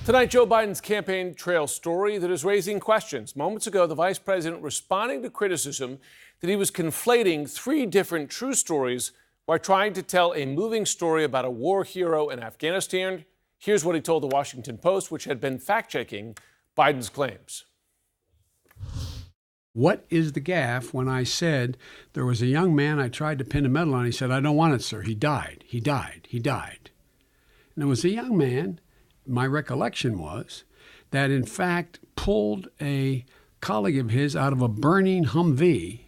Tonight, Joe Biden's campaign trail story that is raising questions. Moments ago, the vice president responding to criticism that he was conflating three different true stories while trying to tell a moving story about a war hero in Afghanistan. Here's what he told the Washington Post, which had been fact-checking Biden's claims. What is the gaffe when I said there was a young man I tried to pin a medal on? He said, "I don't want it, sir. He died. He died. He died." And it was a young man, my recollection was, that in fact pulled a colleague of his out of a burning Humvee,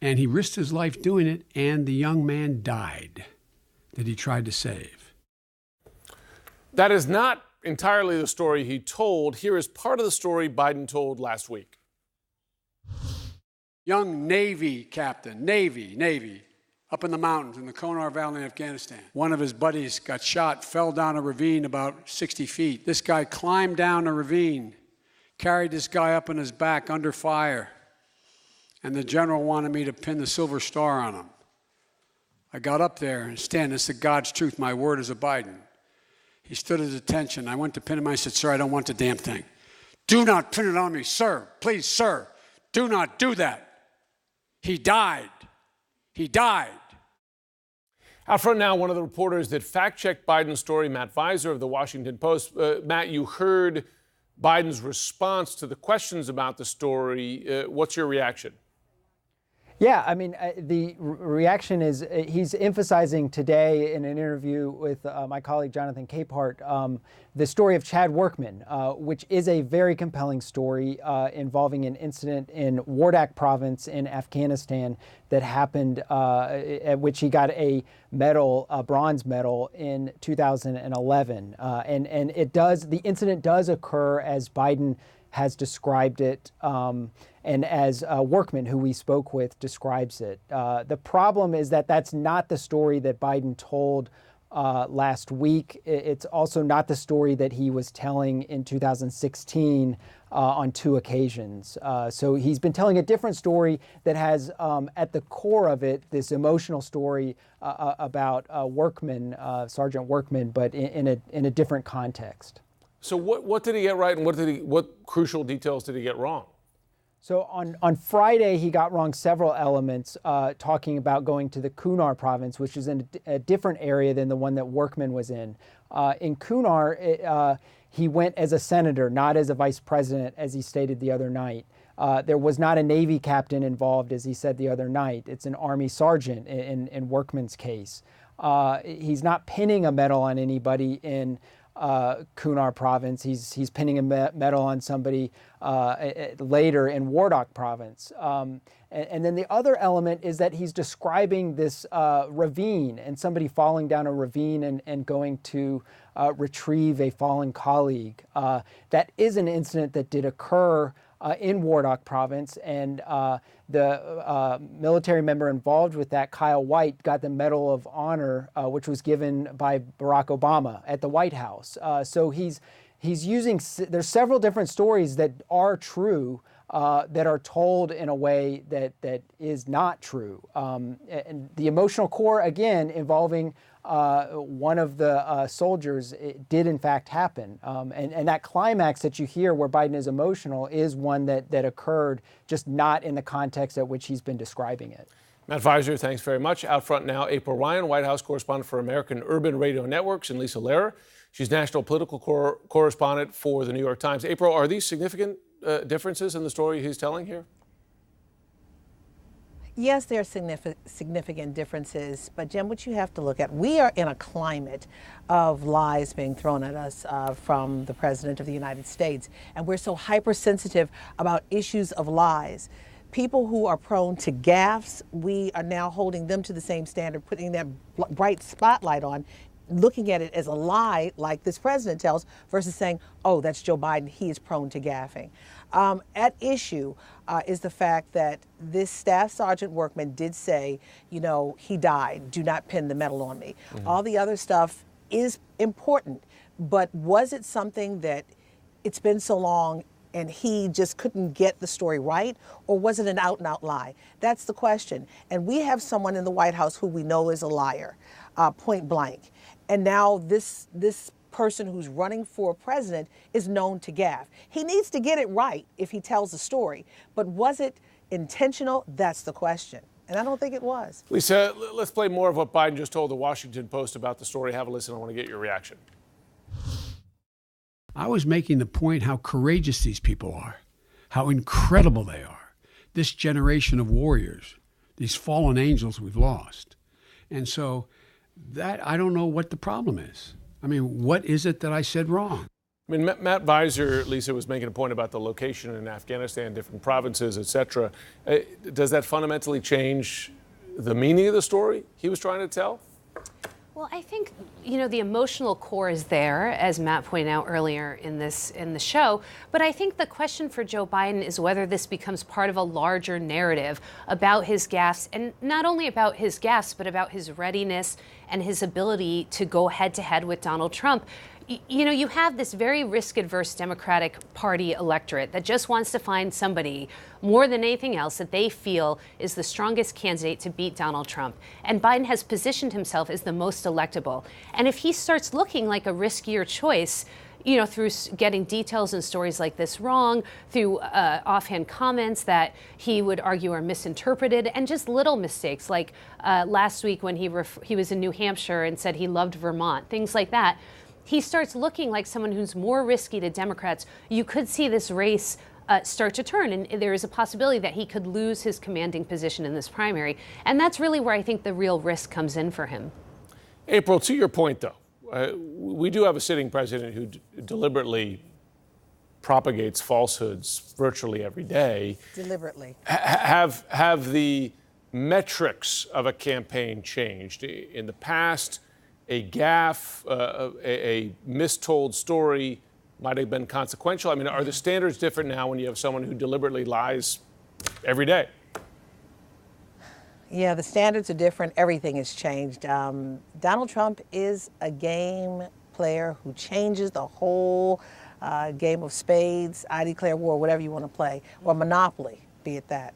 and he risked his life doing it, and the young man died that he tried to save. That is not entirely the story he told. Here is part of the story Biden told last week. Young Navy captain, Navy, up in the mountains in the Konar Valley in Afghanistan. One of his buddies got shot, fell down a ravine about 60 feet. This guy climbed down a ravine, carried this guy up on his back under fire, and the general wanted me to pin the silver star on him. I got up there and stand and said, "God's truth, my word is a Biden." He stood at attention. I went to pin him. I said, "Sir, I don't want the damn thing. Do not pin it on me, sir. Please, sir, do not do that. He died. He died." Out front now, one of the reporters that fact-checked Biden's story, Matt Visor of the Washington Post. Matt, you heard Biden's response to the questions about the story. What's your reaction? Yeah, I mean, the reaction is he's emphasizing today in an interview with my colleague Jonathan Capehart the story of Chad Workman, which is a very compelling story involving an incident in Wardak province in Afghanistan that happened, at which he got a medal, a bronze medal in 2011. And the incident does occur as Biden has described it, and as Workman, who we spoke with, describes it. The problem is that that's not the story that Biden told last week. It's also not the story that he was telling in 2016 on two occasions. So he's been telling a different story that has at the core of it this emotional story about Workman, Sergeant Workman, but in a different context. So what did he get right, and what crucial details did he get wrong? So on Friday, he got wrong several elements, talking about going to the Kunar province, which is in a different area than the one that Workman was in. In Kunar, he went as a senator, not as a vice president, as he stated the other night. There was not a Navy captain involved, as he said the other night. It's an Army sergeant in Workman's case. He's not pinning a medal on anybody in Kunar province. He's pinning a medal on somebody later in Wardak province. And then the other element is that he's describing this ravine and somebody falling down a ravine and going to retrieve a fallen colleague. That is an incident that did occur in Wardak province, and the military member involved with that, Kyle White, got the Medal of Honor, which was given by Barack Obama at the White House. So he's using, there's several different stories that are true, that are told in a way that is not true. And the emotional core, again, involving one of the soldiers, it did in fact happen. And that climax that you hear where Biden is emotional is one that occurred, just not in the context at which he's been describing it. Matt Visor, thanks very much. Out front now, April Ryan, White House correspondent for American Urban Radio Networks, and Lisa Lehrer. She's national political correspondent for the New York Times. April, are these significant differences in the story he's telling here? Yes, there are significant differences, but Jim, what you have to look at, we are in a climate of lies being thrown at us from the President of the United States, and we're so hypersensitive about issues of lies. People who are prone to gaffes, we are now holding them to the same standard, putting that bright spotlight on, looking at it as a lie like this president tells versus saying, oh, that's Joe Biden, he is prone to gaffing. At issue is the fact that this Staff Sergeant Workman did say, you know, he died, do not pin the medal on me. Mm-hmm. All the other stuff is important, but was it something that it's been so long and he just couldn't get the story right, or was it an out-and-out lie? That's the question. And we have someone in the White House who we know is a liar, point blank. And now this person who's running for president is known to gaffe. He needs to get it right if he tells the story. But was it intentional? That's the question. And I don't think it was. Lisa, let's play more of what Biden just told the Washington Post about the story. Have a listen. I want to get your reaction. I was making the point how courageous these people are, how incredible they are. This generation of warriors, these fallen angels we've lost. And so that, I don't know what the problem is. I mean, what is it that I said wrong? I mean, Matt Visor, Lisa, was making a point about the location in Afghanistan, different provinces, et cetera. Does that fundamentally change the meaning of the story he was trying to tell? Well, I think, the emotional core is there, as Matt pointed out earlier in the show. But I think the question for Joe Biden is whether this becomes part of a larger narrative about his gaffes, and not only about his gaffes, but about his readiness and his ability to go head to head with Donald Trump. You have this very risk-adverse Democratic Party electorate that just wants to find somebody more than anything else that they feel is the strongest candidate to beat Donald Trump. And Biden has positioned himself as the most electable. And if he starts looking like a riskier choice, through getting details and stories like this wrong, through offhand comments that he would argue are misinterpreted, and just little mistakes, like last week when he was in New Hampshire and said he loved Vermont, things like that. He starts looking like someone who's more risky to Democrats. You could see this race start to turn, and there is a possibility that he could lose his commanding position in this primary. And that's really where I think the real risk comes in for him. April, to your point, though, we do have a sitting president who deliberately propagates falsehoods virtually every day. Deliberately. Have the metrics of a campaign changed? In the past, a gaffe, a mistold story might have been consequential. I mean, are the standards different now when you have someone who deliberately lies every day? Yeah, the standards are different. Everything has changed. Donald Trump is a game player who changes the whole game of spades, I declare war, whatever you want to play, or Monopoly, be it that.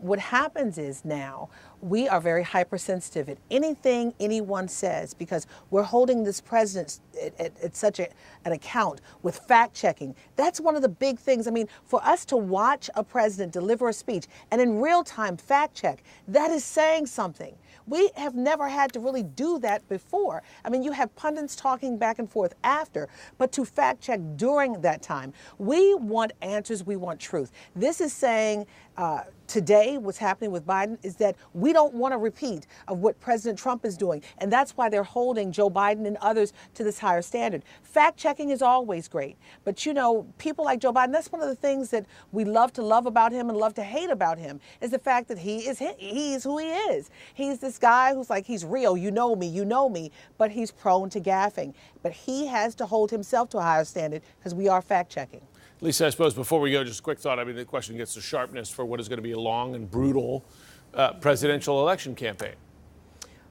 What happens is now we are very hypersensitive at anything anyone says because we're holding this president at such an account with fact checking. That's one of the big things. I mean, for us to watch a president deliver a speech and in real time fact check, that is saying something. We have never had to really do that before. I mean, you have pundits talking back and forth after, but to fact check during that time. We want answers, we want truth. This is saying today what's happening with Biden is that we don't want a repeat of what President Trump is doing. And that's why they're holding Joe Biden and others to this higher standard. Fact checking is always great. But, people like Joe Biden, that's one of the things that we love to love about him and love to hate about him is the fact that he is who he is. He's this guy who's like, he's real. You know me, but he's prone to gaffing. But he has to hold himself to a higher standard because we are fact checking. Lisa, I suppose before we go, just a quick thought. I mean, the question gets to sharpness for what is going to be a long and brutal presidential election campaign.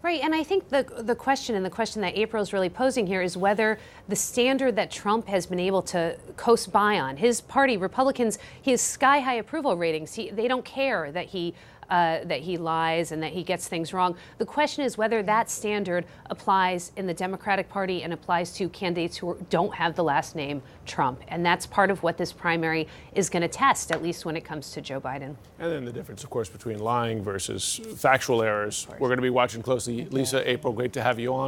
Right, and I think the question that April is really posing here is whether the standard that Trump has been able to coast by on, his party, Republicans, he has sky-high approval ratings. They don't care that he lies and that he gets things wrong. The question is whether that standard applies in the Democratic Party and applies to candidates who don't have the last name Trump. And that's part of what this primary is going to test, at least when it comes to Joe Biden. And then the difference, of course, between lying versus factual errors. We're going to be watching closely. Lisa, April, great to have you on.